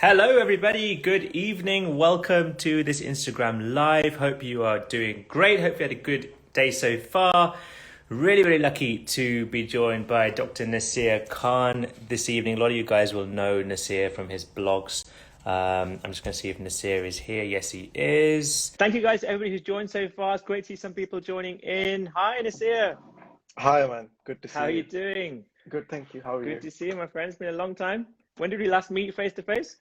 Hello, everybody. Good evening. Welcome to this Instagram Live. Hope you are doing great. Hope you had a good day so far. Really, really lucky to be joined by Dr. Naseer Khan this evening. A lot of you guys will know Naseer from his blogs. I'm just going to see if Naseer is here. Yes, he is. Thank you, guys, everybody who's joined so far. It's great to see some people joining in. Hi, Naseer. Hi, Aman. Good to How see are you you. doing? Good, thank you. How are Good you? to see you, my friend. It's been a long time. When did we last meet face to face?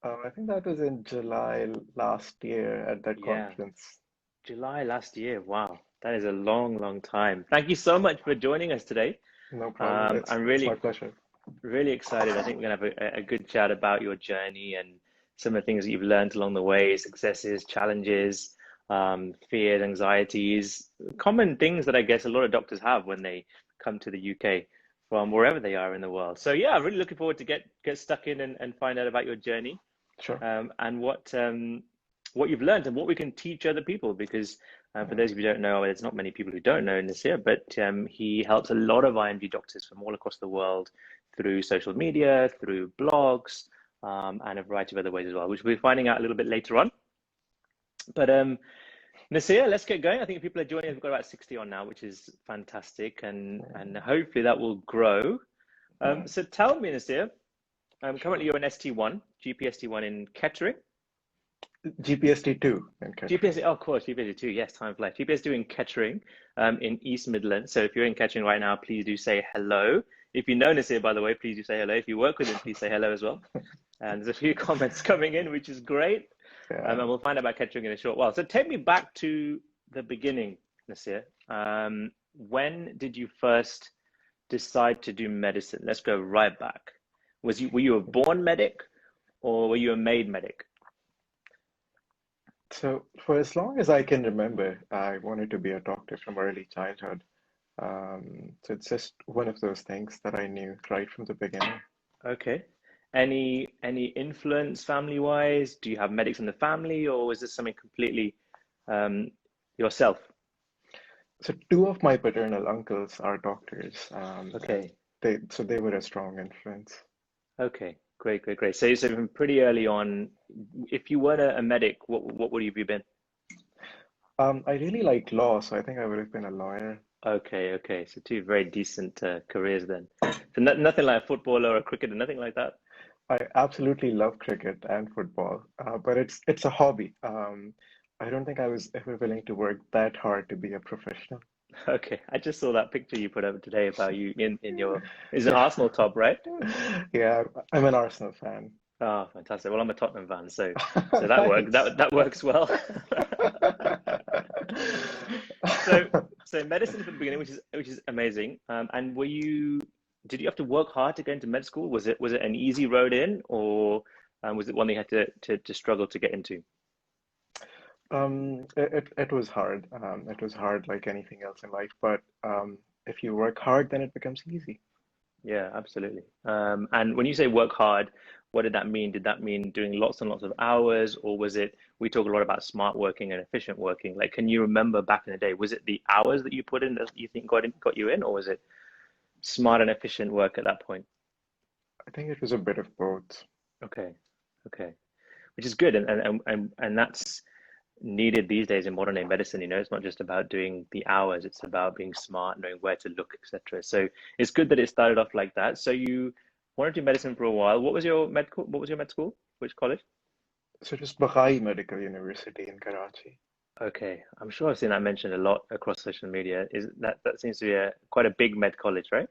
I think that was in July last year at that Yeah. conference. July last year. Wow, that is a long, long time. Thank you so much for joining us today. No problem. I'm It's my really, pleasure. really excited. I think we're gonna have a good chat about your journey and some of the things that you've learned along the way, successes, challenges, fears, anxieties, common things that I guess a lot of doctors have when they come to the UK from wherever they are in the world. So yeah, I'm really looking forward to get stuck in and find out about your journey Sure. and what you've learned and what we can teach other people. Because for Mm, those of you who don't know, there's not many people who don't know Nasir, but he helps a lot of IMG doctors from all across the world through social media, through blogs, and a variety of other ways as well, which we'll be finding out a little bit later on. But Nasir, let's get going. I think people are joining. We've got about 60 on now, which is fantastic, and hopefully that will grow. mm, So tell me, Nasir, currently sure. you're an ST1, GPST1 in Kettering. GPST2 in GPS, Kettering. oh, of course, GPS2, yes, time flies. GPS2 in Kettering, in East Midlands. So if you're in Kettering right now, please do say hello. If you know Nasir, by the way, please do say hello. If you work with him, please say hello as well. And there's a few comments coming in, which is great. Yeah. And we'll find out about Kettering in a short while. So take me back to the beginning, Nasir. When did you first decide to do medicine? Let's go right back. Were you a born medic or were you a made medic? So for as long as I can remember, I wanted to be a doctor from early childhood. So it's just one of those things that I knew right from the beginning. Okay. Any influence family wise? Do you have medics in the family, or was this something completely um, yourself? So two of my paternal uncles are doctors, and Okay. they were a strong influence. Okay. Great, great, great. So from pretty early on, if you weren't a medic, what would you have been? I really like law, so I think I would have been a lawyer. Okay, okay. So two very decent careers then. So no, nothing like a footballer or a cricketer, nothing like that. I absolutely love cricket and football, but it's a hobby. I don't think I was ever willing to work that hard to be a professional. Okay. I just saw that picture you put up today about you in your is an Yeah, Arsenal top, right? yeah, I'm an Arsenal fan. Oh, fantastic. Well, I'm a Tottenham fan, so that works. Nice. That works well. So so medicine from the beginning, which is amazing. And did you have to work hard to get into med school? Was it an easy road in, or was it one that you had to struggle to get into? It was hard. It was hard like anything else in life, but if you work hard, then it becomes easy. Yeah, absolutely. And when you say work hard, what did that mean? Did that mean doing lots and lots of hours, or was it, we talk a lot about smart working and efficient working. Like, can you remember back in the day, was it the hours that you put in that you think got you in, or was it smart and efficient work at that point? I think it was a bit of both. Okay, okay, which is good, and that's needed these days in modern day medicine. It's not just about doing the hours; it's about being smart, knowing where to look, etc. So it's good that it started off like that. So you wanted to do medicine for a while. What was your med school? Which college? So it was Baghai Medical University in Karachi. Okay, I'm sure I've seen that mentioned a lot across social media. Is that seems to be quite a big med college, right?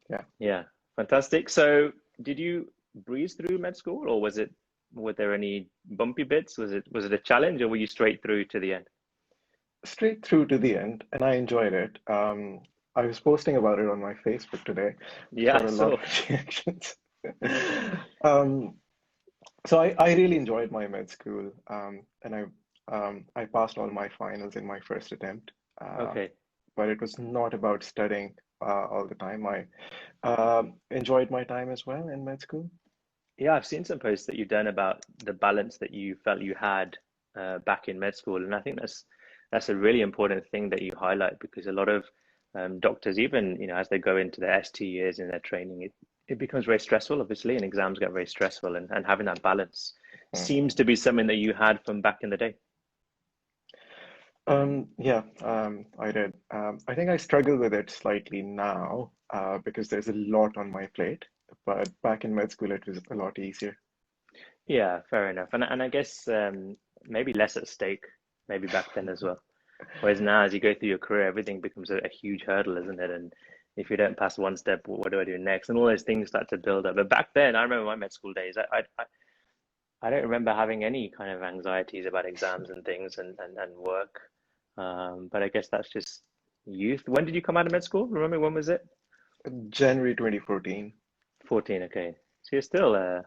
Yeah. Yeah, fantastic. So, did you breeze through med school, or were there any bumpy bits? Was it a challenge, or were you straight through to the end? Straight through to the end, and I enjoyed it. I was posting about it on my Facebook today, which Yeah, got I a lot saw. of reactions. Um, so I really enjoyed my med school, and I passed all my finals in my first attempt. Uh, Okay. but it was not about studying all the time. I enjoyed my time as well in med school. Yeah, I've seen some posts that you've done about the balance that you felt you had back in med school, and I think that's a really important thing that you highlight because a lot of doctors, even as they go into their ST years in their training, it becomes very stressful, obviously, and exams get very stressful, and having that balance Mm. seems to be something that you had from back in the day. Yeah, I did. I think I struggle with it slightly now because there's a lot on my plate. But back in med school, it was a lot easier. Yeah, fair enough. And I guess maybe less at stake, maybe back then as well. Whereas now, as you go through your career, everything becomes a huge hurdle, isn't it? And if you don't pass one step, what do I do next? And all those things start to build up. But back then, I remember my med school days. I don't remember having any kind of anxieties about exams and things and work. But I guess that's just youth. When did you come out of med school? Remember when was it? January 2014. 14. Okay, so you're still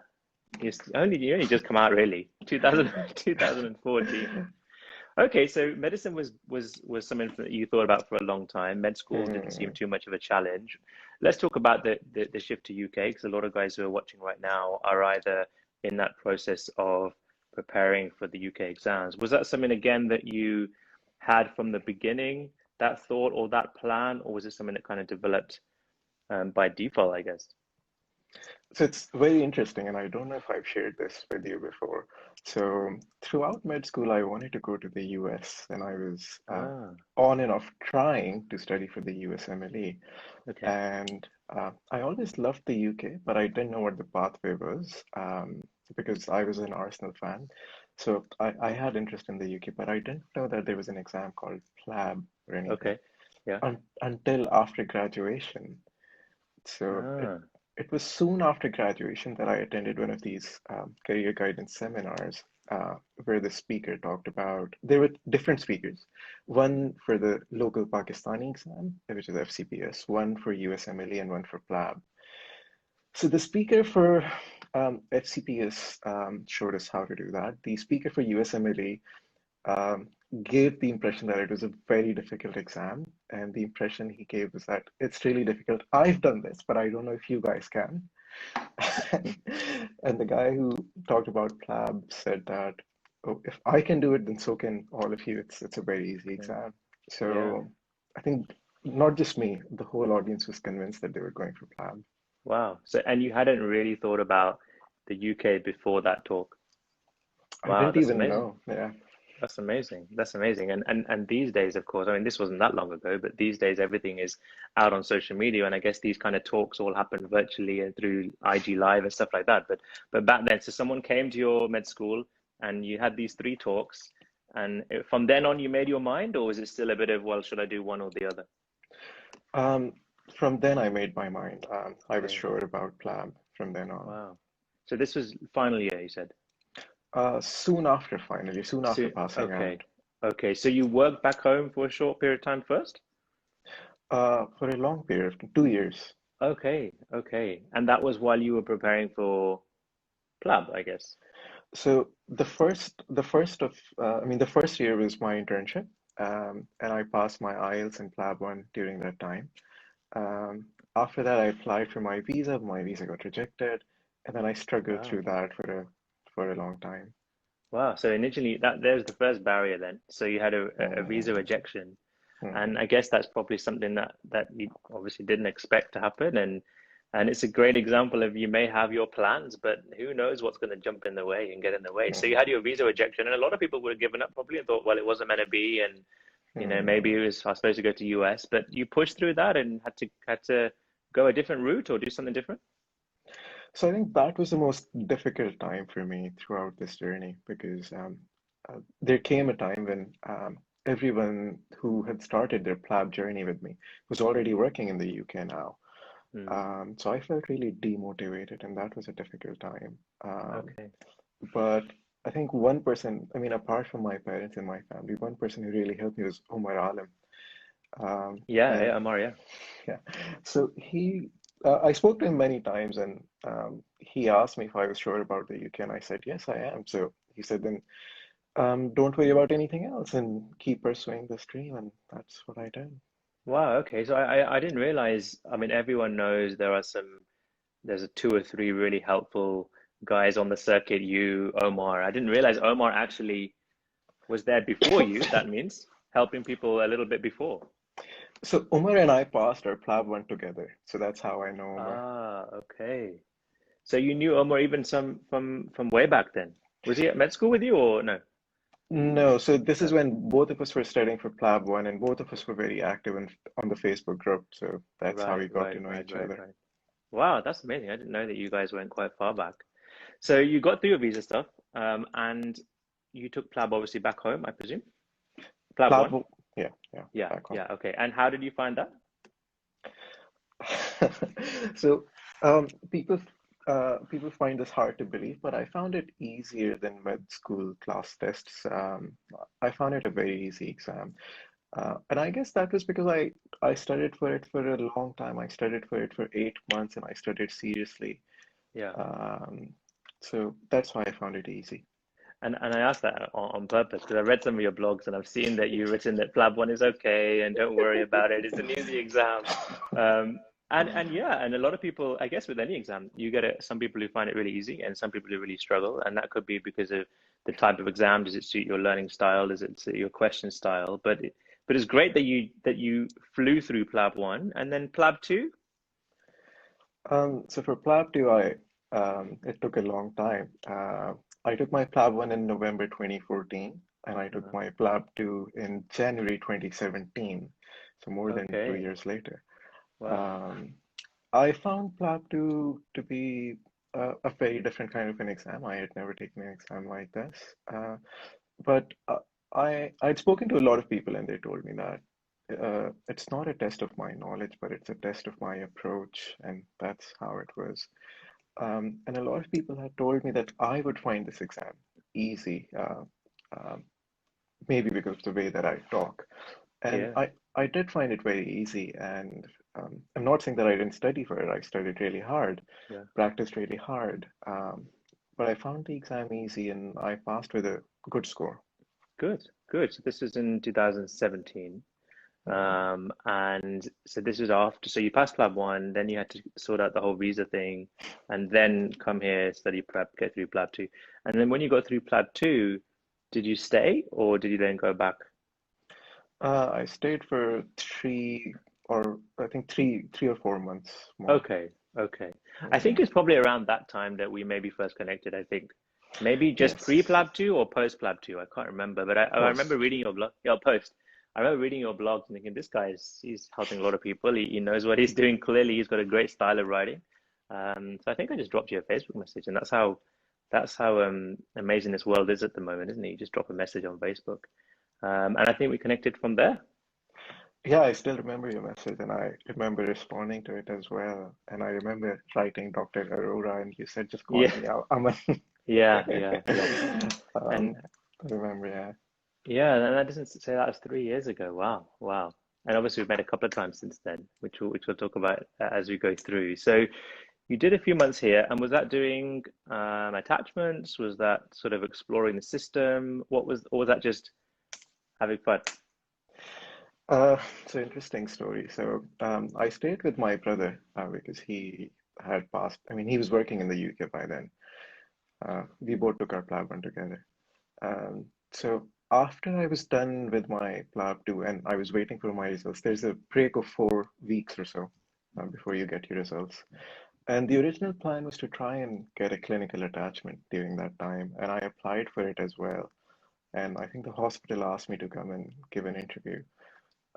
you only just come out really 2000 2014. Okay, so medicine was something that you thought about for a long time. Med school didn't seem Hmm. too much of a challenge. Let's talk about the shift to UK because a lot of guys who are watching right now are either in that process of preparing for the UK exams. Was that something again that you had from the beginning, that thought or that plan, or was it something that kind of developed by default, I guess? So it's very interesting, and I don't know if I've shared this with you before. So throughout med school, I wanted to go to the US, and I was Ah, on and off trying to study for the USMLE. okay. And I always loved the UK, but I didn't know what the pathway was because I was an Arsenal fan. So I had interest in the UK, but I didn't know that there was an exam called PLAB or anything Okay. Yeah. until after graduation. So Ah, it was soon after graduation that I attended one of these career guidance seminars where the speaker talked about, there were different speakers, one for the local Pakistani exam, which is FCPS, one for USMLE, and one for PLAB. So the speaker for FCPS showed us how to do that. The speaker for USMLE um, gave the impression that it was a very difficult exam, and the impression he gave was that it's really difficult. I've done this, but I don't know if you guys can. And the guy who talked about PLAB said that, oh, if I can do it, then so can all of you. It's a very easy yeah. exam. Yeah. So I think not just me, the whole audience was convinced that they were going for PLAB. Wow. So, and you hadn't really thought about the UK before that talk. I Wow, didn't that's even amazing. know. Yeah. That's amazing. That's amazing. And these days, of course, I mean, this wasn't that long ago, but these days everything is out on social media, and I guess these kind of talks all happen virtually and through IG Live and stuff like that. But back then, so someone came to your med school and you had these three talks, and from then on, you made your mind, or was it still a bit of, well, should I do one or the other? Um, from then I made my mind. I was Okay. sure about PLAB from then on. Wow. So this was final year, you said. Soon after, finally, soon after So, passing out, okay. Okay. So you worked back home for a short period of time first? for a long period, 2 years. Okay. Okay. And that was while you were preparing for PLAB, I guess. So the first year was my internship, and I passed my IELTS and PLAB one during that time. After that, I applied for my visa. My visa got rejected, and then I struggled Wow. through that for a long time. Wow. So initially that there's the first barrier then. So you had a visa Mhm, rejection. And I mhm, guess that's probably something that you obviously didn't expect to happen. And it's a great example of you may have your plans, but who knows what's going to jump in the way and get in the way. So you mhm, had your visa rejection, and a lot of people would have given up probably and thought, well, it wasn't meant to be, and maybe mhm. it was I was supposed to go to US, but you pushed through that and had to go a different route or do something different. So I think that was the most difficult time for me throughout this journey because there came a time when everyone who had started their PLAB journey with me was already working in the UK now. Hmm. So I felt really demotivated, and that was a difficult time. Okay. But I think one person, I mean, apart from my parents and my family, one person who really helped me was Omar Alam. Yeah, And yeah, Amar, yeah. yeah, so I spoke to him many times, and he asked me if I was sure about the UK, and I said, yes, I am. So he said, then don't worry about anything else and keep pursuing this dream. And that's what I did. Wow, okay. So I didn't realize, I mean, everyone knows there's a two or three really helpful guys on the circuit, you, Omar. I didn't realize Omar actually was there before you, that means helping people a little bit before. So Umar and I passed our PLAB 1 together. So that's how I know Umar. Ah, okay. So you knew Omar even some from way back then. Was he at med school with you or no? No, so this is No. when both of us were studying for PLAB 1 and both of us were very active on the Facebook group. So that's how we Right, got to right, know right, each right, other. right. Wow, that's amazing. I didn't know that you guys went quite far back. So you got through your visa stuff, and you took PLAB obviously back home, I presume. PLAB PLAB, one. yeah, yeah, Yeah, back home. yeah, okay. And how did you find that? So people find this hard to believe, but I found it easier than med school class tests. I found it a very easy exam. And I guess that was because I studied for it for a long time. I studied for it for 8 months and I studied seriously. Yeah. Um, so that's why I found it easy. And I asked that on purpose because I read some of your blogs and I've seen that you've written that PLAB one is okay and don't worry about it. It's an easy exam. And yeah, and a lot of people, I guess with any exam, you get it, some people who find it really easy and some people who really struggle. And that could be because of the type of exam. Does it suit your learning style? Does it suit your question style? But it's great that you flew through PLAB one and then PLAB two. So for PLAB 2, it took a long time. I took my PLAB 1 in November 2014, and I took Uh-huh. my PLAB 2 in January 2017, so more than two Okay. years later. Wow. Um, I found PLAB 2 to be a very different kind of an exam. I had never taken an exam like this. But I'd spoken to a lot of people, and they told me that it's not a test of my knowledge, but it's a test of my approach, and that's how it was. And a lot of people had told me that I would find this exam easy, um, maybe because of the way that I talk. And Yeah. I did find it very easy. And I'm not saying that I didn't study for it. I studied really hard, Yeah. practiced really hard. But I found the exam easy and I passed with a good score. Good. Good. So this was in 2017. Mhm. And so this was after, so you passed Lab one, then you had to sort out the whole visa thing, and then come here, study prep, get through Lab two. And then when you got through Lab two, did you stay or did you then go back? I stayed for or I think 3 or 4 months more. Okay, okay. I think Yeah. it's probably around that time that we maybe first connected, I think. Maybe just Yes. pre-Plab 2 or post-Plab 2. I can't remember, but I remember Post. reading your blog, your post. I remember reading your blog and thinking, this guy is he's helping a lot of people. He knows what he's doing clearly. He's got a great style of writing. So I think I just dropped you a Facebook message, and that's how amazing this world is at the moment, isn't it? You just drop a message on Facebook, and I think we connected from there. Yeah, I still remember your message and I remember responding to it as well. And I remember writing Dr. Arora and you said, just call Yeah, me Aman. yeah, yeah, yeah. Um, And I remember, yeah. yeah, and that doesn't say that was 3 years ago. Wow, wow. And obviously we've met a couple of times since then, which we'll talk about as we go through. So you did a few months here, and was that doing attachments? Was that sort of exploring the system? Or was that just having fun? It's an interesting story. So I stayed with my brother because he had passed. I mean, he was working in the UK by then. We both took our PLAB one together. So after I was done with my PLAB 2 and I was waiting for my results, there's a break of 4 weeks or so before you get your results. And the original plan was to try and get a clinical attachment during that time, and I applied for it as well. And I think the hospital asked me to come and give an interview.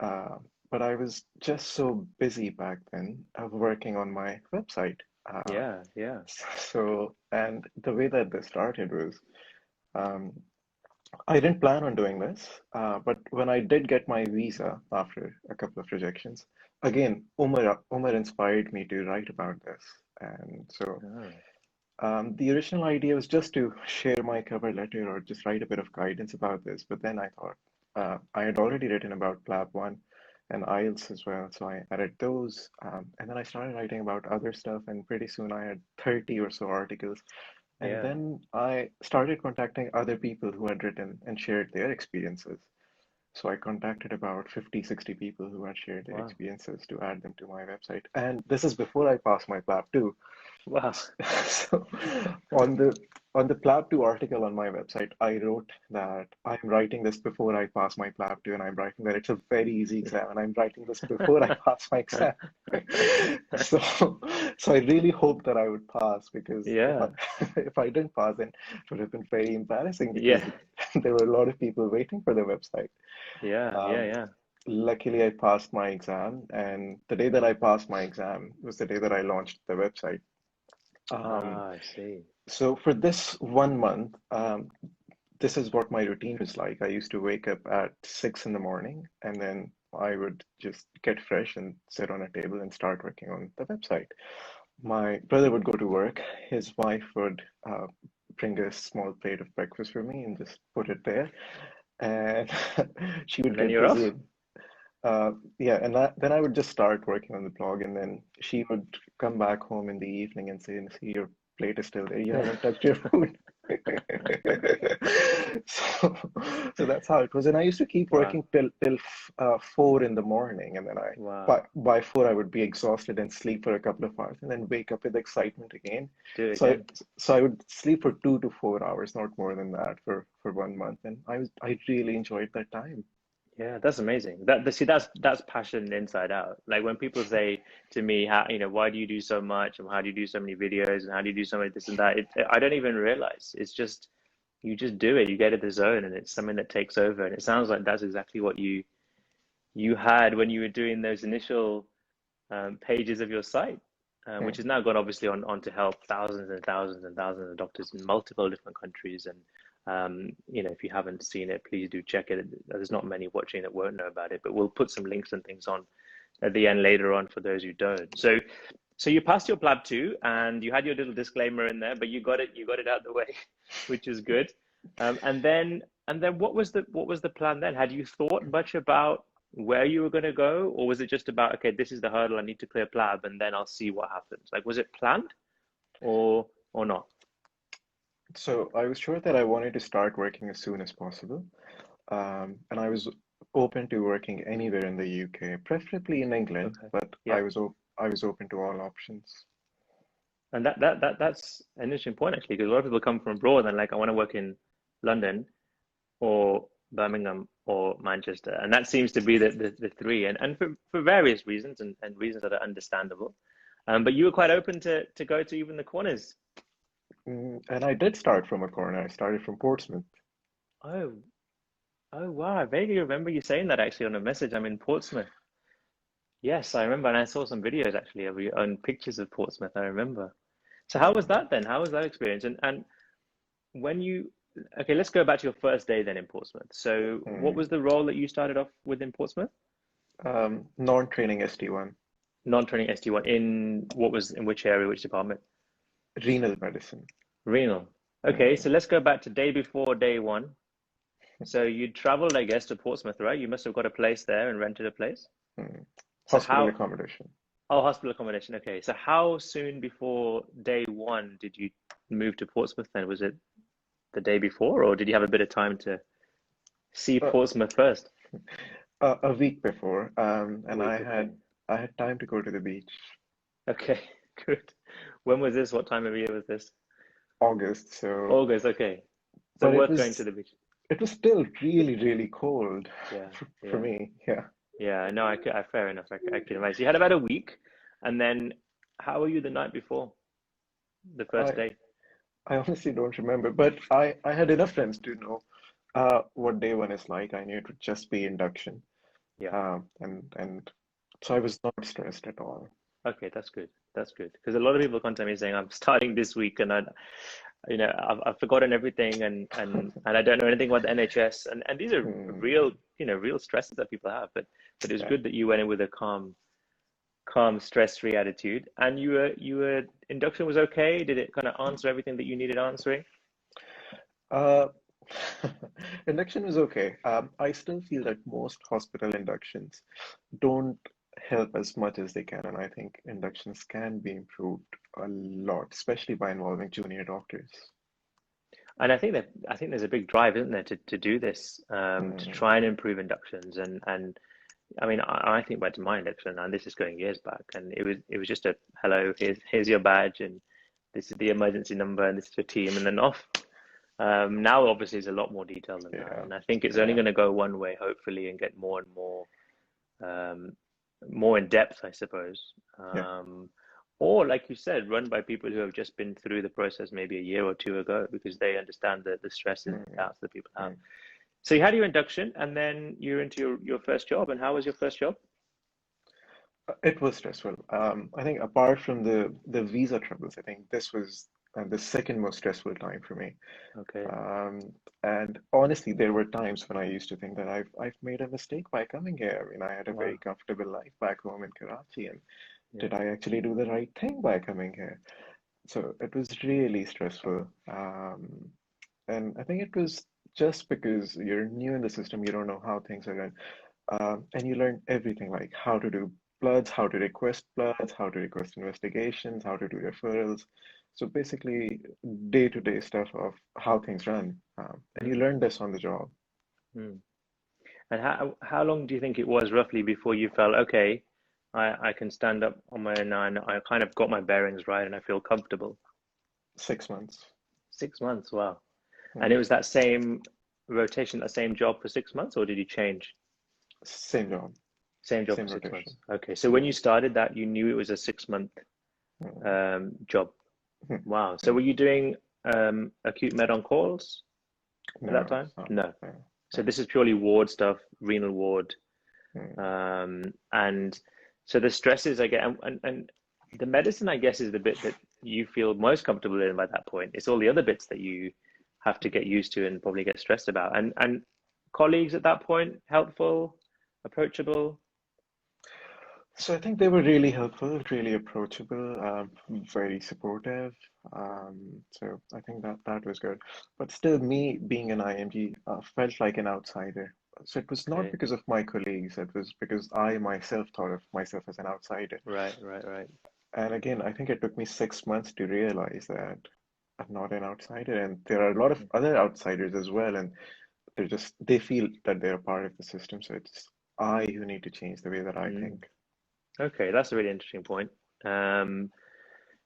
Uh, but I was just so busy back then working on my website. Uh, Yeah, yeah, and the way that this started was um, I didn't plan on doing this, but when I did get my visa after a couple of rejections, again, Umar inspired me to write about this. And so oh, the original idea was just to share my cover letter or just write a bit of guidance about this. But then I thought I had already written about PLAB 1 and IELTS as well. So I added those. And then I started writing about other stuff. And pretty soon I had 30 or so articles. And yeah. then I started contacting other people who had written and shared their experiences. So I contacted about 50, 60 people who had shared their Wow. experiences to add them to my website. And this is before I passed my PLAB 2. Wow. So on the PLAB 2 article on my website, I wrote that I'm writing this before I pass my PLAB 2, and I'm writing that it's a very easy exam, and I'm writing this before I pass my exam. So, so I really hoped that I would pass, because Yeah. if I didn't pass, then it would have been very embarrassing, because Yeah. there were a lot of people waiting for the website. Yeah. Yeah. Um, Yeah. Luckily, I passed my exam, and the day that I passed my exam was the day that I launched the website. Um, Ah, I see. so for this 1 month, this is what my routine was like. I used to wake up at 6 in the morning, and then I would just get fresh and sit on a table and start working on the website. My brother would go to work. His wife would bring a small plate of breakfast for me and just put it there, and she would And then get you're busy. off. Yeah, and then I would just start working on the blog, and then she would come back home in the evening and say, "See, your plate is still there. You haven't touched your food." So, so that's how it was. And I used to keep Wow. working till 4 in the morning, and then Wow. by 4 I would be exhausted and sleep for a couple of hours, and then wake up with excitement again. Do it So I, again. so I would sleep for 2 to 4 hours, not more than that, for 1 month, and I really enjoyed that time. Yeah, that's amazing. See, that's passion inside out. Like when people say to me, how, why do you do so much, and how do you do so many videos, and how do you do so many this and that? I don't even realize. It's just you just do it. You get in the zone, and it's something that takes over. And it sounds like that's exactly what you had when you were doing those initial pages of your site, which Hmm. has now gone obviously on to help thousands and thousands and thousands of doctors in multiple different countries. And if you haven't seen it, please do check it. There's not many watching that won't know about it, but we'll put some links and things on at the end later on for those who don't. So you passed your PLAB 2, and you had your little disclaimer in there, but you got it out of the way, which is good. And then what was the plan then? Had you thought much about where you were going to go, or was it just about, okay, this is the hurdle, I need to clear PLAB, and then I'll see what happens? Like, was it planned or not? So I was sure that I wanted to start working as soon as possible. And I was open to working anywhere in the UK, preferably in England, Okay. but Yeah. I was open to all options. And that's an interesting point actually, because a lot of people come from abroad and like, I want to work in London or Birmingham or Manchester. And that seems to be the three, and for various reasons, and reasons that are understandable. But you were quite open to go to even the corners. And I did start from a corner. I started from Portsmouth. Oh, oh wow. I vaguely remember you saying that actually on a message. I'm in Portsmouth. Yes, I remember. And I saw some videos actually of your own pictures of Portsmouth. I remember. So how was that then? How was that experience? And when you, okay, let's go back to your first day then in Portsmouth. So what Mm. was the role that you started off with in Portsmouth? Non-training ST1, Non-training ST1 in which area, which department? renal medicine. Renal. Okay, Mm. so let's go back to day before day one. So you traveled, I guess, to Portsmouth, right? You must have got a place there and rented a place. Mm. So Hospital how, accommodation. oh, hospital accommodation. Okay, so how soon before day one did you move to Portsmouth then? Was it the day before, or did you have a bit of time to see Uh, Portsmouth first? a week before, A and week, okay. I had time to go to the beach. Okay, good. When was this? What time of year was this? August, so August, okay. So but worth going to the beach. it was still really, really cold Yeah, for yeah. me. Yeah. Yeah, no, fair enough. I can imagine. So you had about a week, and then how were you the night before, the first I day? I honestly don't remember, but I had enough friends to know what day one is like. I knew it would just be induction, Yeah. and so I was not stressed at all. Okay, that's good. That's good. Because a lot of people contact me saying I'm starting this week, and I've forgotten everything, and I don't know anything about the NHS, and these are real, Hmm. real stresses that people have. But it's Yeah. good that you went in with a calm, stress-free attitude, and you were induction was okay. Did it kind of answer everything that you needed answering? Uh, Induction was okay. I still feel that most hospital inductions don't help as much as they can, and I think inductions can be improved a lot, especially by involving junior doctors. And I think there's a big drive, isn't there, to do this, to Mm, try and improve inductions. And I mean, I think back to my induction, and this is going years back, and it was just a hello, here's your badge, and this is the emergency number and this is your team, and then off. Now, obviously, it's a lot more detailed than that, Yeah, and I think it's only yeah, going to go one way, hopefully, and get more and um, more in depth, I suppose. yeah. Or, like you said, run by people who have just been through the process maybe a year or two ago, because they understand the stresses and Mm, doubts that people have. mm. So you had your induction, and then you're into your first job. And how was your first job? It was stressful. I think apart from the visa troubles, I think this was the second most stressful time for me. Okay. Um, and honestly, there were times when I used to think that I've made a mistake by coming here. I mean, I had a very Wow. comfortable life back home in Karachi, and Yeah. did I actually do the right thing by coming here? So it was really stressful. And I think it was just because you're new in the system, you don't know how things are done. And you learn everything like how to do bloods, how to request bloods, how to request investigations, how to do referrals. So basically, day-to-day stuff of how things run. And you Mm, learn this on the job. mm. And how long do you think it was roughly before you felt, okay, I can stand up on my own now, and I kind of got my bearings right and I feel comfortable? 6 months. 6 months, wow. And Yeah. it was that same rotation, that same job for 6 months, or did you change? Same job, Same job for same 6 months. rotation. Okay, so when Yeah. you started that, you knew it was a 6 month Mm. job. Mm. Wow. So Mm. were you doing acute med on calls at that No, time? no, No. no, So no. this is purely ward stuff, renal ward. Mm. And so the stresses I get, and the medicine, I guess, is the bit that you feel most comfortable in by that point. It's all the other bits that you have to get used to and probably get stressed about. And colleagues at that point, helpful, approachable. So I think they were really helpful, really approachable, very supportive. So I think that was good. But still, me being an IMG felt like an outsider. So it was not Okay. because of my colleagues, it was because I myself thought of myself as an outsider. Right, right, right. And again, I think it took me 6 months to realize that I'm not an outsider, and there are a lot of other outsiders as well, and they feel that they're a part of the system. So it's I who need to change the way that I Mm. think. Okay, that's a really interesting point. Um,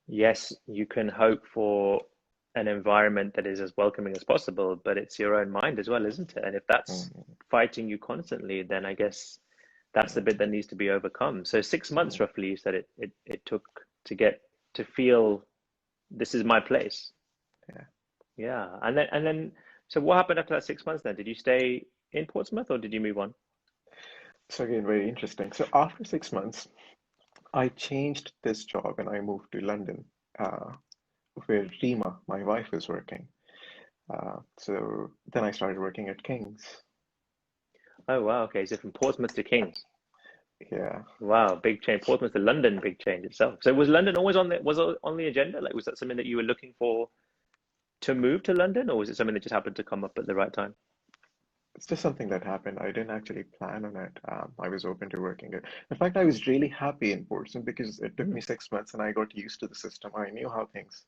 yes, you can hope for an environment that is as welcoming as possible, but it's your own mind as well, isn't it? And if that's Mm, fighting you constantly, then I guess that's the bit that needs to be overcome. So 6 months mm. roughly, you said it took to get to feel this is my place. Yeah. Yeah. And then so what happened after that 6 months then? Did you stay in Portsmouth or did you move on? So again, very interesting. So after 6 months, I changed this job and I moved to London, uh, where Rima, my wife, is working. So then I started working at King's. Oh wow, okay. So from Portsmouth to Kings. Yeah. Wow, big change. Portsmouth to London, big change itself. So was London always on the agenda? Like was that something that you were looking for to move to London, or was it something that just happened to come up at the right time? It's just something that happened. I didn't actually plan on it. I was open to working it. In fact, I was really happy in Portsmouth because it took Hmm. me 6 months and I got used to the system. I knew how things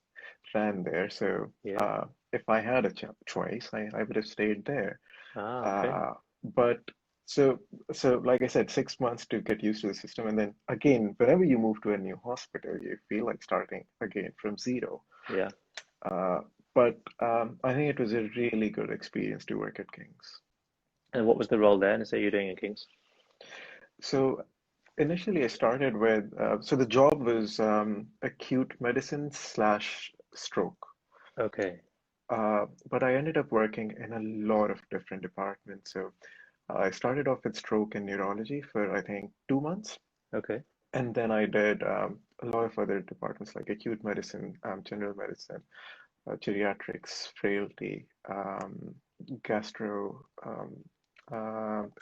ran there. So Yeah. if I had a choice, I would have stayed there. Ah, okay. Uh, but so so like I said, 6 months to get used to the system, and then again, whenever you move to a new hospital, you feel like starting again from zero. Yeah. Uh, but I think it was a really good experience to work at King's. And what was the role there? And so you're doing in Kings. So initially, I started with so the job was acute medicine slash stroke. Okay. But I ended up working in a lot of different departments. So I started off with stroke and neurology for I think 2 months. Okay. And then I did a lot of other departments like acute medicine, general medicine, geriatrics, frailty, gastro,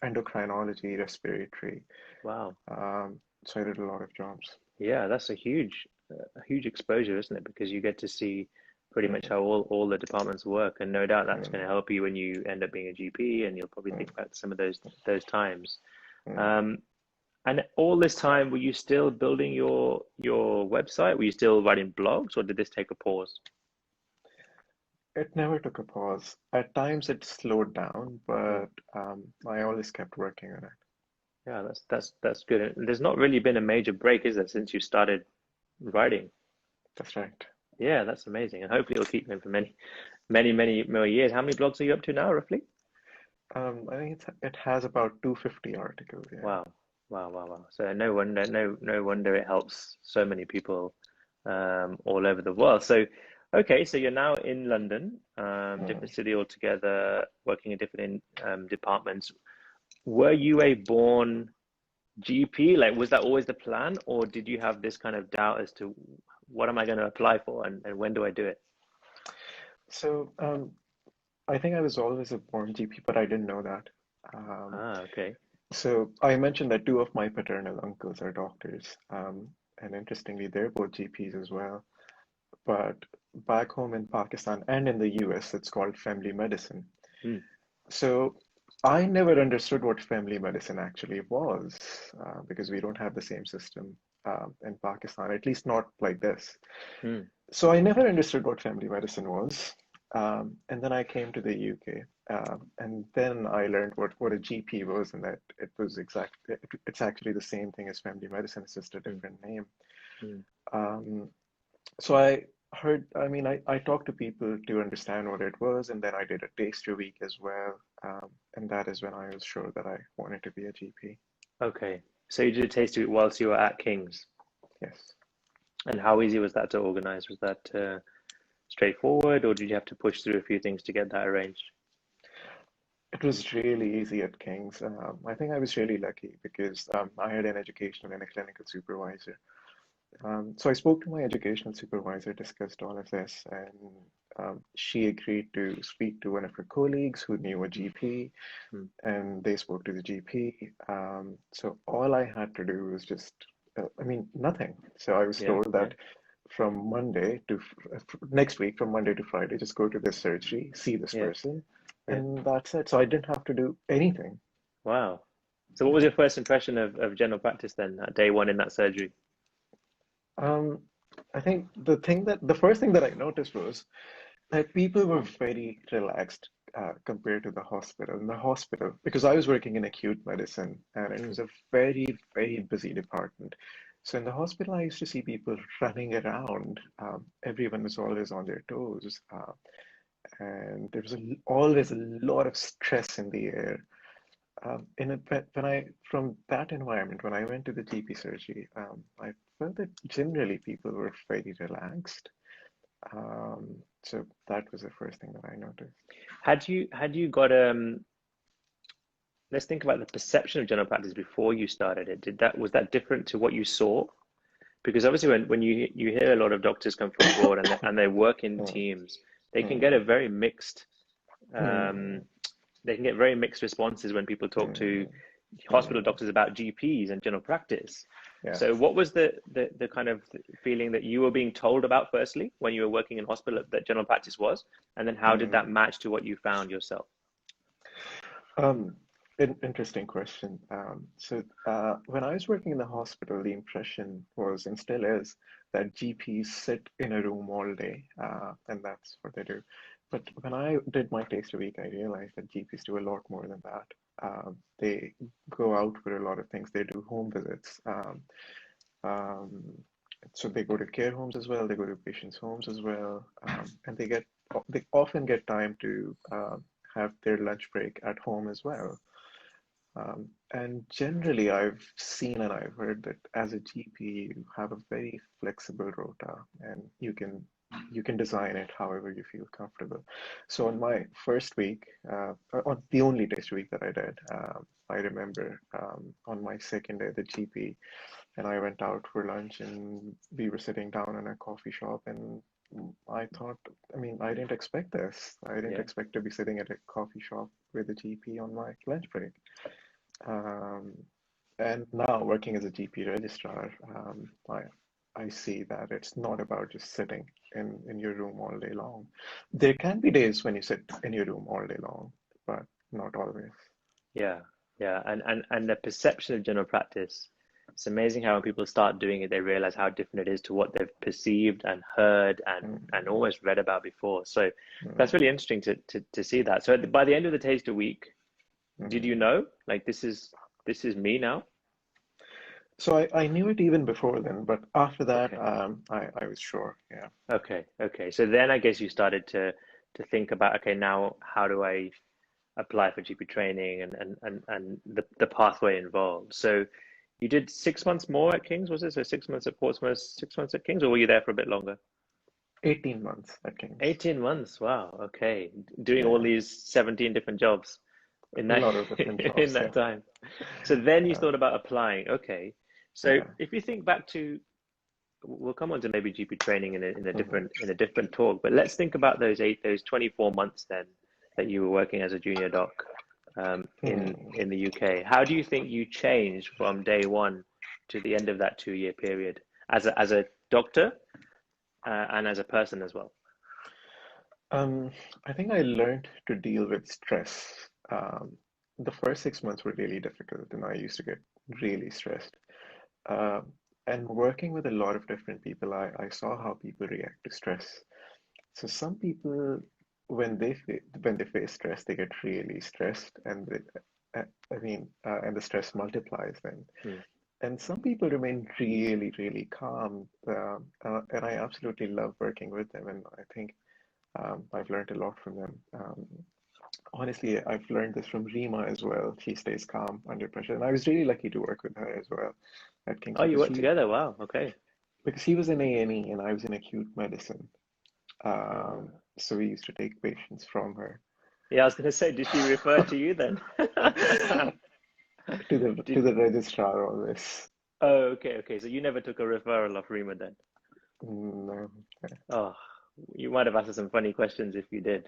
endocrinology, respiratory. Wow. So I did a lot of jobs. Yeah, that's a huge exposure, isn't it? Because you get to see pretty much Mm, how all the departments work, and no doubt that's going mm, to help you when you end up being a GP, and you'll probably mm, think back to some of those times. mm. Um, and all this time, were you still building your website? Were you still writing blogs, or did this take a pause? It never took a pause. At times it slowed down, Hmm. but I always kept working on it. Yeah, that's good. And there's not really been a major break, is there, since you started writing? That's right. Yeah, that's amazing. And hopefully it'll keep going for many, many, many more years. How many blogs are you up to now, roughly? I think it has about 250 articles. Yeah. Wow. Wow, wow, wow. So no wonder it helps so many people all over the world. So, okay, so you're now in London, Mm. different city altogether, working in different departments. Were you a born GP? Like, was that always the plan, or did you have this kind of doubt as to what am I going to apply for and when do I do it? So I think I was always a born GP, but I didn't know that. Um, Ah, okay. so I mentioned that two of my paternal uncles are doctors, and interestingly, they're both GPs as well. But back home in Pakistan and in the US, it's called family medicine. Hmm. So I never understood what family medicine actually was, because we don't have the same system in Pakistan, at least not like this. Hmm. So I never understood what family medicine was. And then I came to the UK, and then I learned what a GP was, and that it's actually the same thing as family medicine, it's just a Hmm. different name. Hmm. Um, so I talked to people to understand what it was, and then I did a taster week as well. And that is when I was sure that I wanted to be a GP. Okay. So you did a taste of it whilst you were at King's. Yes. And how easy was that to organize? Was that straightforward, or did you have to push through a few things to get that arranged? It was really easy at King's. I think I was really lucky because I had an educational and a clinical supervisor. So I spoke to my educational supervisor, discussed all of this, and she agreed to speak to one of her colleagues who knew a GP, Hmm. and they spoke to the GP. So all I had to do was just, nothing. So I was Yeah, told yeah, that from Monday to next week, from Monday to Friday, just go to this surgery, see this yeah, person, yeah. and that's it. So I didn't have to do anything. Wow. So what was your first impression of general practice then, that day one in that surgery? Um, I think the first thing that I noticed was that people were very relaxed compared to the hospital. In the hospital, because I was working in acute medicine and it Hmm. was a very, very busy department. So in the hospital, I used to see people running around. Everyone was always on their toes, and there was always a lot of stress in the air. When I from that environment, when I went to the GP surgery, I felt that generally people were very relaxed. So that was the first thing that I noticed. Had you got let's think about the perception of general practice before you started it. Did that was that different to what you saw? Because obviously when you hear a lot of doctors come from abroad and they work in Mm, teams, they can get a mm, very mixed um, mm, they can get very mixed responses when people talk to mm, hospital mm. doctors about GPs and general practice. Yes. So what was the kind of feeling that you were being told about firstly when you were working in hospital that general practice was, and then how did that Mm. match to what you found yourself? Um, Interesting question. When I was working in the hospital, the impression was, and still is, that GPs sit in a room all day, and that's what they do. But when I did my taste a week, I realized that GPs do a lot more than that. They go out for a lot of things. They do home visits. Um, so they go to care homes as well. They go to patients' homes as well, and they often get time to have their lunch break at home as well. And generally, I've seen and I've heard that as a GP, you have a very flexible rota, and you can design it however you feel comfortable. So on my first week, on the only test week that I did, I remember on my second day, the GP and I went out for lunch, and we were sitting down in a coffee shop, and I thought, I didn't expect this. I didn't Yeah. expect to be sitting at a coffee shop with a GP on my lunch break. Um, and now working as a GP registrar, I see that it's not about just sitting in your room all day long. There can be days when you sit in your room all day long, but not always. Yeah, yeah, and the perception of general practice. It's amazing how when people start doing it, they realize how different it is to what they've perceived and heard and Mm, almost read about before. So that's really mm, interesting to see that. So by the end of the taster week, did you mm. know like this is me now? So I knew it even before then, but after that, Okay. I was sure. Yeah. Okay. Okay. So then I guess you started to think about, okay, now how do I apply for GP training and the pathway involved. So you did 6 months more at King's, was it? So 6 months at Portsmouth, 6 months at King's, or were you there for a bit longer? 18 months at King's. 18 months. Wow. Okay. Doing all Yeah. these 17 different jobs in A that lot of different in jobs. that Yeah. time. So then you Uh, thought about applying. Okay. So yeah. if you think back to, we'll come on to maybe GP training Mhm. in a different talk, but let's think about those 24 months then that you were working as a junior doc Hmm. in the UK. How do you think you changed from day one to the end of that 2 year period as a doctor and as a person as well? Um, I think I learned to deal with stress. The first 6 months were really difficult, and I used to get really stressed. Um, and working with a lot of different people, I saw how people react to stress. So some people, when they face stress, they get really stressed, and and the stress multiplies then. Hmm. And some people remain really, really calm, and I absolutely love working with them. And I think I've learned a lot from them. Honestly, I've learned this from Rima as well. She stays calm under pressure, and I was really lucky to work with her as well at King's Oh, you worked together. Wow. Okay. because she was in A&E and I was in acute medicine. Ah. So we used to take patients from her Yeah, I was going to say, did she refer to you then? to Did the registrar always. Oh, okay, okay. So you never took a referral of Rima then? No. Oh, you might have asked her some funny questions if you did.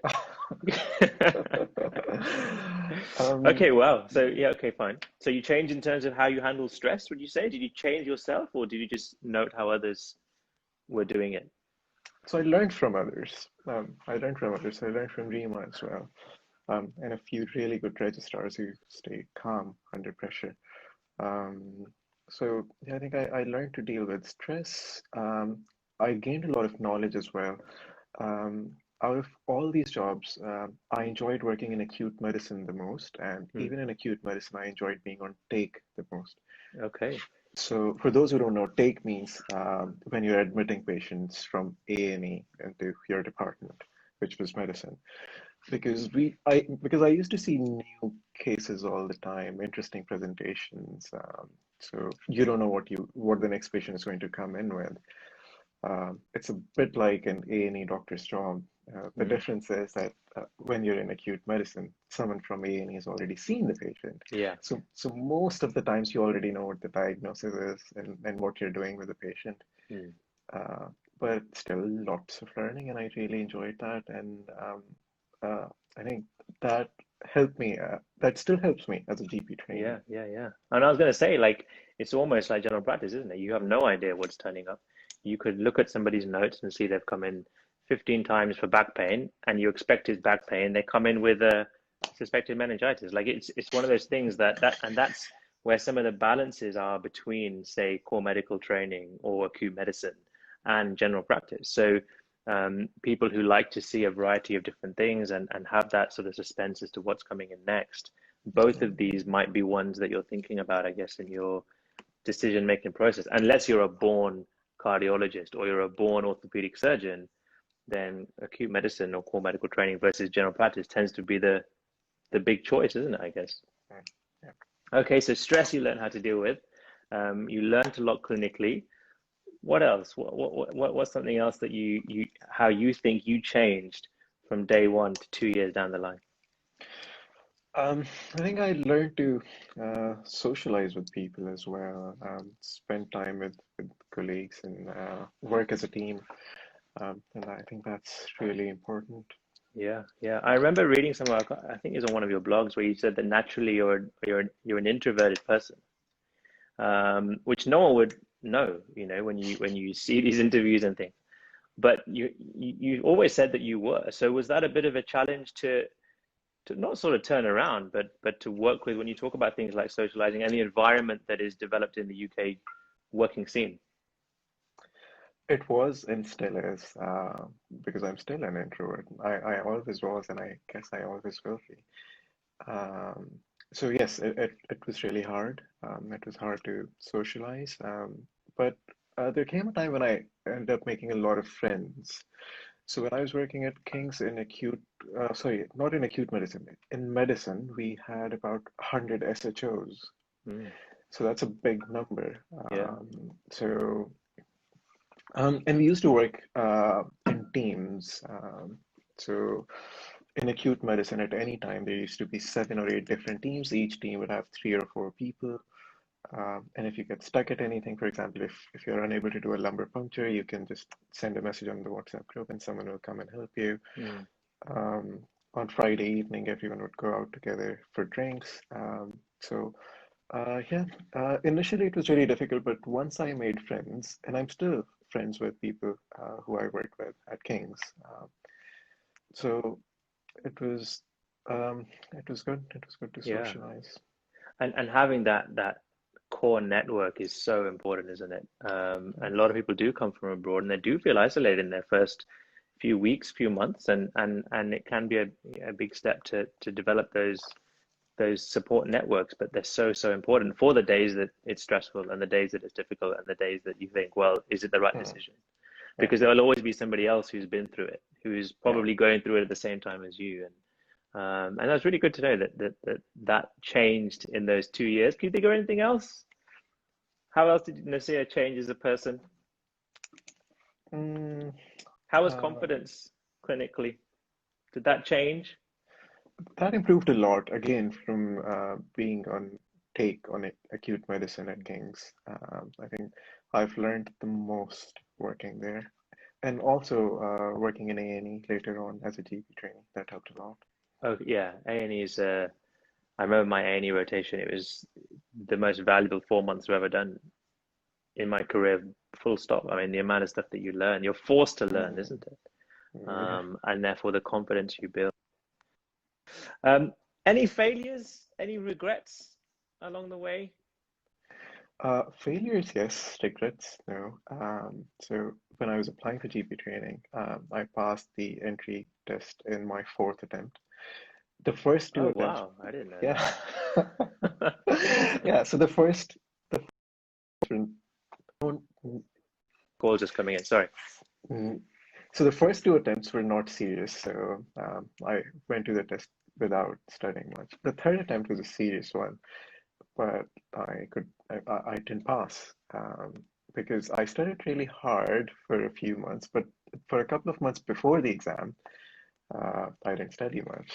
Um, Okay, wow. So yeah, okay, fine. So you changed in terms of how you handle stress, would you say? Did you change yourself, or did you just note how others were doing it? so I learned from others. I learned from others. I learned from Rima as well, and a few really good registrars who stay calm under pressure. Um, so yeah, I think I learned to deal with stress. I gained a lot of knowledge as well. Out of all these jobs, I enjoyed working in acute medicine the most, and Hmm. even in acute medicine, I enjoyed being on take the most. Okay. So for those who don't know, take means when you're admitting patients from A&E into your department, which was medicine. Because I used to see new cases all the time, interesting presentations. So you don't know what the next patient is going to come in with. It's a bit like an A&E doctor's job. The Hmm. difference is that when you're in acute medicine, someone from A&E has already seen the patient. Yeah. So most of the times you already know what the diagnosis is and what you're doing with the patient. Hmm. Uh, but still lots of learning, and I really enjoyed that. And uh, I think that helped me. That still helps me as a GP Yeah, trainee. yeah, yeah. And I was going to say, like, it's almost like general practice, isn't it? You have no idea what's turning up. You could look at somebody's notes and see they've come in 15 times for back pain, and you expect it's back pain. They come in with a suspected meningitis. Like, it's one of those things that's where some of the balances are between, say, core medical training or acute medicine and general practice. So, people who like to see a variety of different things and have that sort of suspense as to what's coming in next, both Yeah. of these might be ones that you're thinking about, I guess, in your decision making process. Unless you're a born cardiologist or you're a born orthopedic surgeon, then acute medicine or core medical training versus general practice tends to be the big choice, isn't it? I guess. Yeah. Yeah. Okay, so stress you learn how to deal with. You learned a lot clinically. What else? What's something else that you how you think you changed from day one to 2 years down the line? I think I learned to socialize with people as well, spend time with colleagues and work as a team. And I think that's really important. Yeah, yeah. I remember reading somewhere, I think it's on one of your blogs where you said that naturally you're an introverted person, which no one would know, when you see these interviews and things. But you always said that you were. So was that a bit of a challenge to not sort of turn around, but to work with when you talk about things like socializing and the environment that is developed in the UK working scene? It was and still is, because I'm still an introvert. I always was, and I guess I always will be. Um, So yes, it was really hard. It was hard to socialize. But there came a time when I ended up making a lot of friends. So when I was working at King's in acute, sorry, not in acute medicine, in medicine, we had about 100 SHOs. Mm, So that's a big number. yeah. And we used to work in teams. So in acute medicine, at any time, there used to be 7 or 8 different teams. Each team would have 3 or 4 people. And if you get stuck at anything, for example, if you're unable to do a lumbar puncture, you can just send a message on the WhatsApp group and someone will come and help you. Mm, Um, on Friday evening, everyone would go out together for drinks. Yeah, initially it was really difficult, but once I made friends, and I'm still friends with people who I work with at King's, so it was it was good. It was good to yeah. socialize. And having that core network is so important, isn't it? And a lot of people do come from abroad and they do feel isolated in their first few weeks, few months, and it can be a big step to develop those support networks, but they're so important for the days that it's stressful and the days that it's difficult and the days that you think, well, is it the right Hmm. decision? Yeah, Because there'll always be somebody else who's been through it, who's yeah. probably going through it at the same time as you. And that's really good to know that changed in those 2 years. Can you think of anything else? How else did Naseer change as a person? Mm, How was uh, confidence clinically? Did that change? that improved a lot again from being on take on acute medicine at King's. I think I've learned the most working there, and also working in A&E later on as a GP trainee. That helped a lot. Oh yeah, A&E is. I remember my A&E rotation. It was the most valuable 4 months I've ever done in my career. Full stop. I mean, the amount of stuff that you learn, you're forced to learn, Mm, isn't it? yeah. And therefore the confidence you build. Um, any failures? Any regrets along the way? Failures, yes. Regrets, no. So when I was applying for GP training, I passed the entry test in my fourth attempt. The first two Oh attempts, wow, I didn't know yeah. that. Yeah, so the first one, Call just coming in. Sorry. mm, so the first two attempts were not serious, so I went to the test without studying much. The third attempt was a serious one, but I didn't pass because I studied really hard for a few months, but for a couple of months before the exam, I didn't study much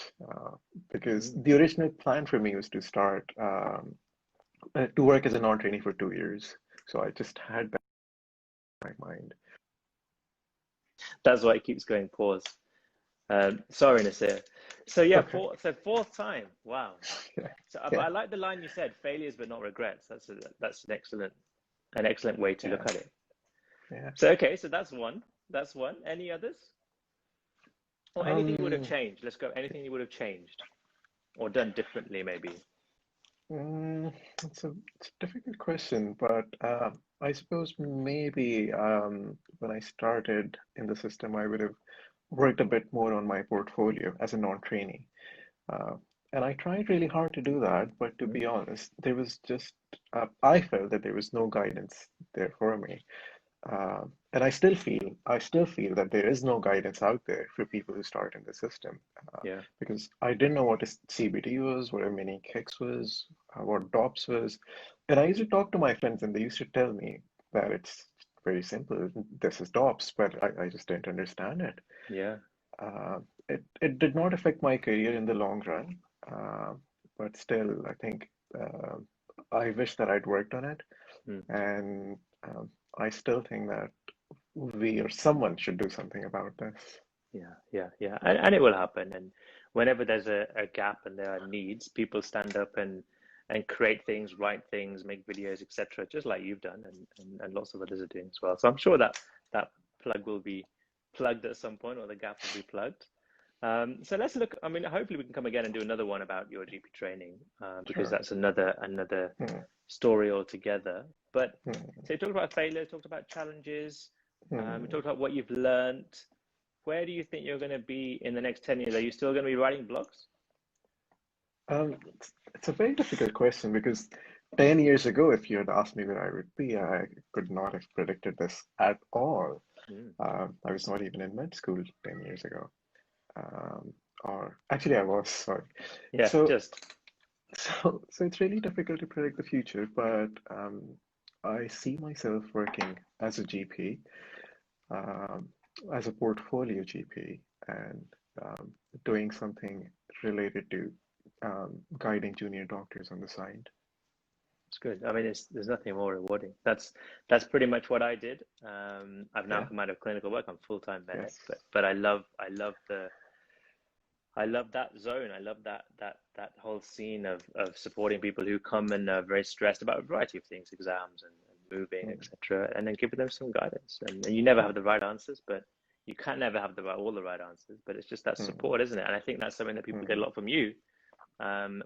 because Mm. the original plan for me was to start to work as a non-trainee for 2 years. So I just had that in my mind. That's why it keeps going pause. Sorry, Nasir. So yeah, Okay. so fourth time. Wow. Yeah. So, but Yeah. I like the line you said: failures but not regrets. That's an excellent way to Yeah. look at it. Yeah. So okay, so that's one. That's one. Any others? Or anything you would have Um, changed? Let's go. Anything you would have changed or done differently, maybe. mm, it's a difficult question, but I suppose maybe when I started in the system, I would have worked a bit more on my portfolio as a non-trainee. Uh, and I tried really hard to do that, but to Mm. be honest, there was just, I felt that there was no guidance there for me. And I still feel that there is no guidance out there for people who start in the system, Yeah. because I didn't know what a CBT was, what a mini kicks was, what DOPS was, and I used to talk to my friends, and they used to tell me that it's very simple. This is DOPS, but I just didn't understand it. Yeah. Uh, it did not affect my career in the long run, uh, but still, I think I wish that I'd worked on it, Mm. and I still think that we or someone should do something about this. Yeah. And it will happen. And whenever there's a gap and there are needs, people stand up and create things, write things, make videos, etc., just like you've done and lots of others are doing as well. So I'm sure that plug will be plugged at some point or the gap will be plugged. So let's look. I mean, hopefully we can come again and do another one about your GP training, because Sure. that's another Hmm, story altogether. But hmm, so you talked about failure, talked about challenges, we hmm. talked about what you've learned. Where do you think you're going to be in the next 10 years? Are you still going to be writing blogs? It's a very difficult question because 10 years ago, if you had asked me where I would be, I could not have predicted this at all. Mm. I was not even in med school 10 years ago. Um, or actually, I was, sorry. Yeah, So, just so it's really difficult to predict the future, but I see myself working as a GP, um, as a portfolio GP, and um, doing something related to guiding junior doctors on the side. it's good. I mean, there's nothing more rewarding. That's pretty much what I did. I've now Yeah, come out of clinical work. I'm full-time medic, yes. but I love that zone. I love that whole scene of supporting people who come and are very stressed about a variety of things, exams and moving, Mm, etc., and then giving them some guidance. And you never mm, have the right answers, but you can never have all the right answers. But it's just that mm, support, isn't it? And I think that's something that people get a mm, lot from you,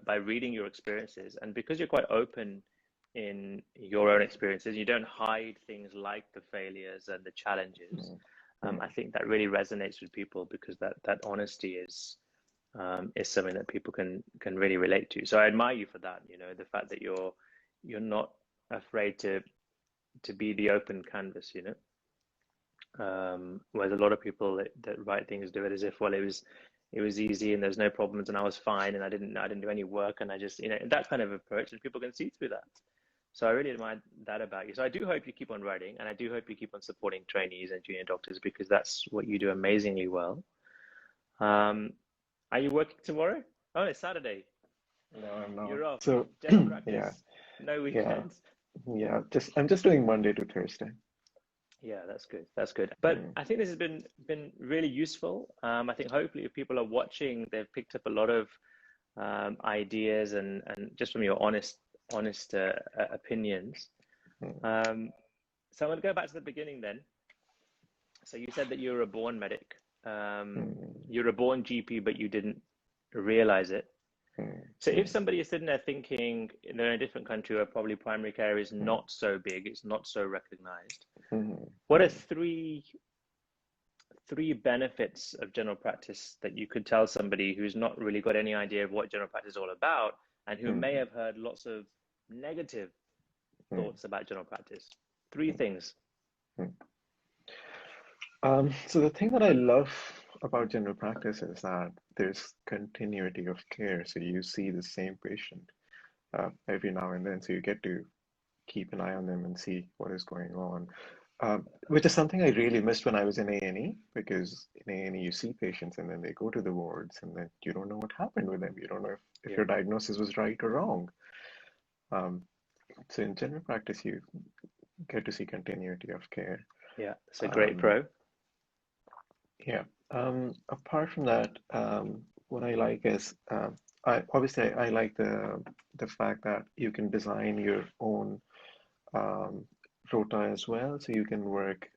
by reading your experiences, and because you're quite open in your own experiences, you don't hide things like the failures and the challenges. mm, mm, I think that really resonates with people because that honesty is something that people can really relate to. So I admire you for that. You know, the fact that you're not afraid to be the open canvas. You know, whereas a lot of people that write things do it as if, well, it was easy and there's no problems and I was fine and I didn't do any work and I just, that kind of approach, and people can see through that. So I really admire that about you. So I do hope you keep on writing, and I do hope you keep on supporting trainees and junior doctors because that's what you do amazingly well. Um, are you working tomorrow? Oh, it's Saturday. no, I'm not. You're off. So, General yeah, practice, no yeah, weekends. yeah. I'm just doing Monday to Thursday. Yeah, that's good. That's good. But Mm, I think this has been really useful. I think hopefully if people are watching, they've picked up a lot of ideas and just from your honest opinions. mm, Um, so I'm going to go back to the beginning then. So you said that you were a born medic. mm, You're a born GP, but you didn't realize it. mm, So if mm, somebody is sitting there thinking they're in a different country where probably primary care is mm, not so big, it's not so recognized, mm, what are mm, three benefits of general practice that you could tell somebody who's not really got any idea of what general practice is all about and who may mm, have heard lots of negative mm, thoughts about general practice? Three things. mm. So the thing that I love about general practice is that there's continuity of care. So you see the same patient every now and then, so you get to keep an eye on them and see what is going on. Which is something I really missed when I was in A&E, because in A&E you see patients and then they go to the wards and then you don't know what happened with them. You don't know if Yeah, your diagnosis was right or wrong. Um, so in general practice, you get to see continuity of care. yeah, it's a great Um, pro. yeah. Apart from that, what I like is I like the fact that you can design your own um, rota as well, so you can work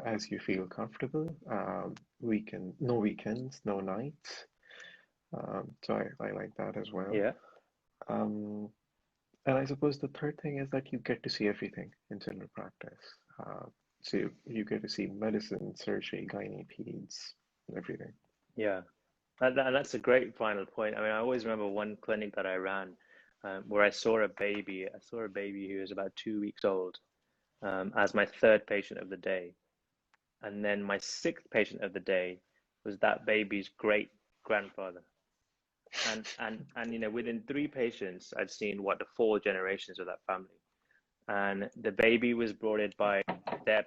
as you feel comfortable. No weekends, no nights. So I like that as well. Yeah. Um, and I suppose the third thing is that you get to see everything in general practice. Uh, so you get to see medicine, surgery, gynae, peds, everything. Yeah, and that's a great final point. I mean, I always remember one clinic that I ran where I saw a baby. I saw a baby who was about 2 weeks old as my third patient of the day. And then my sixth patient of the day was that baby's great grandfather. And within three patients, I'd seen what the four generations of that family. And the baby was brought in by their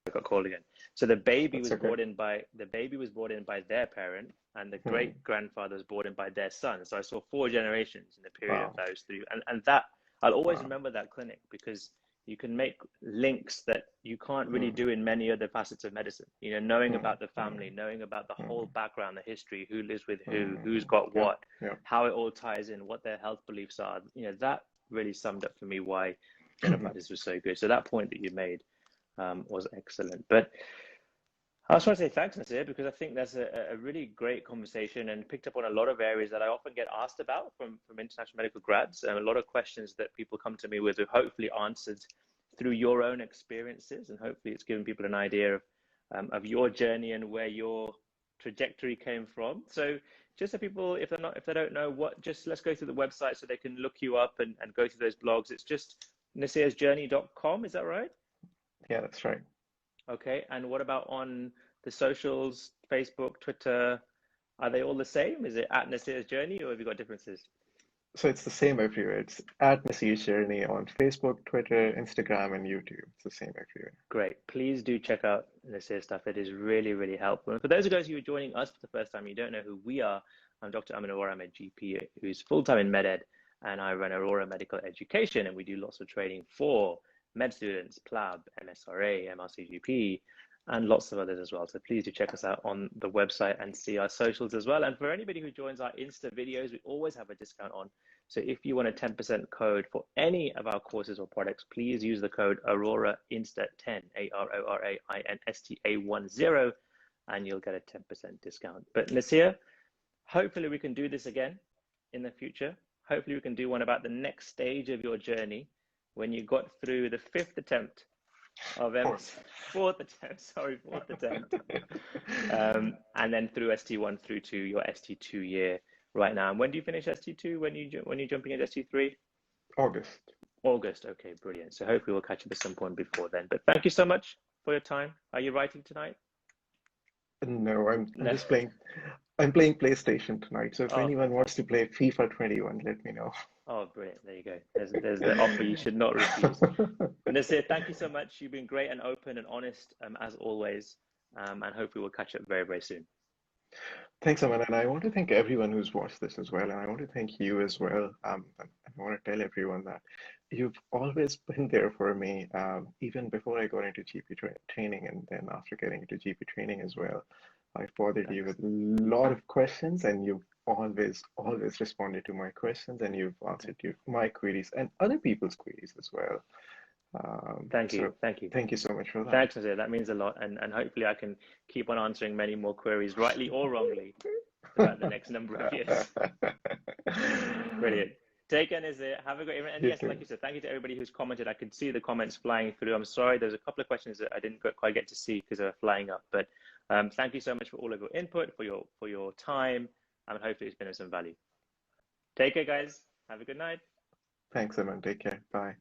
I got called again. So That's okay. the baby was brought in by their parent, and the Hmm. great grandfather was brought in by their son. So I saw four generations in the period of Wow. those three, and that I'll always Wow. remember that clinic because you can make links that you can't really Hmm. do in many other facets of medicine. You know, knowing Hmm. about the family, knowing about the Hmm. whole background, the history, who lives with who, Hmm. who's got Yep. what, Yep. how it all ties in, what their health beliefs are. That really summed up for me why general practice was so good. So that point that you made was excellent. But I just want to say thanks, Naseer, because I think that's a really great conversation and picked up on a lot of areas that I often get asked about from international medical grads, and a lot of questions that people come to me with are hopefully answered through your own experiences, and hopefully it's given people an idea of your journey and where your trajectory came from. So just so people, if they don't know what, just let's go through the website so they can look you up and go through those blogs. It's just naseersjourney.com, is that right? Yeah, that's right. Okay, and what about on the socials, Facebook, Twitter? Are they all the same? Is it at Naseer's Journey, or have you got differences? So it's the same everywhere. It's at Naseer's Journey on Facebook, Twitter, Instagram, and YouTube. It's the same everywhere. Great. Please do check out Naseer's stuff. It is really, really helpful. And for those of you who are joining us for the first time, you don't know who we are. I'm Dr. Aman. I'm a GP who's full-time in MedEd, and I run Arora Medical Education, and we do lots of training for med students, PLAB, MSRA, MRCGP, and lots of others as well. So please do check us out on the website and see our socials as well. And for anybody who joins our Insta videos, we always have a discount on. So if you want a 10% code for any of our courses or products, please use the code Arora Insta 10, ARORAINSTA10, and you'll get a 10% discount. But Naseer, hopefully we can do this again in the future. Hopefully we can do one about the next stage of your journey when you got through the fifth attempt of fourth attempt, and then through ST1 through to your ST2 year right now. And when do you finish ST2? When you're jumping into ST3? August. Okay, brilliant. So hopefully we'll catch up at some point before then. But thank you so much for your time. Are you writing tonight? No, I'm just playing. I'm playing PlayStation tonight. So if anyone wants to play FIFA 21, let me know. Oh, brilliant. There you go. There's the offer you should not refuse. Naseer, thank you so much. You've been great and open and honest, as always. And hopefully we'll catch up very, very soon. Thanks, Aman. And I want to thank everyone who's watched this as well. And I want to thank you as well. I want to tell everyone that you've always been there for me, even before I got into GP training, and then after getting into GP training as well. I've bothered you with a lot of questions, and you've always responded to my questions, and you've answered my queries and other people's queries as well. Thank you. Thank you so much for that. Thanks, Naseer. That means a lot. And hopefully I can keep on answering many more queries, rightly or wrongly, throughout the next number of years. Brilliant. Take care, Naseer. Have a great evening. And yes, like you said, thank you to everybody who's commented. I could see the comments flying through. I'm sorry, there's a couple of questions that I didn't quite get to see because they were flying up. But thank you so much for all of your input, for your time, and hopefully it's been of some value. Take care, guys. Have a good night. Thanks, Aman. Take care. Bye.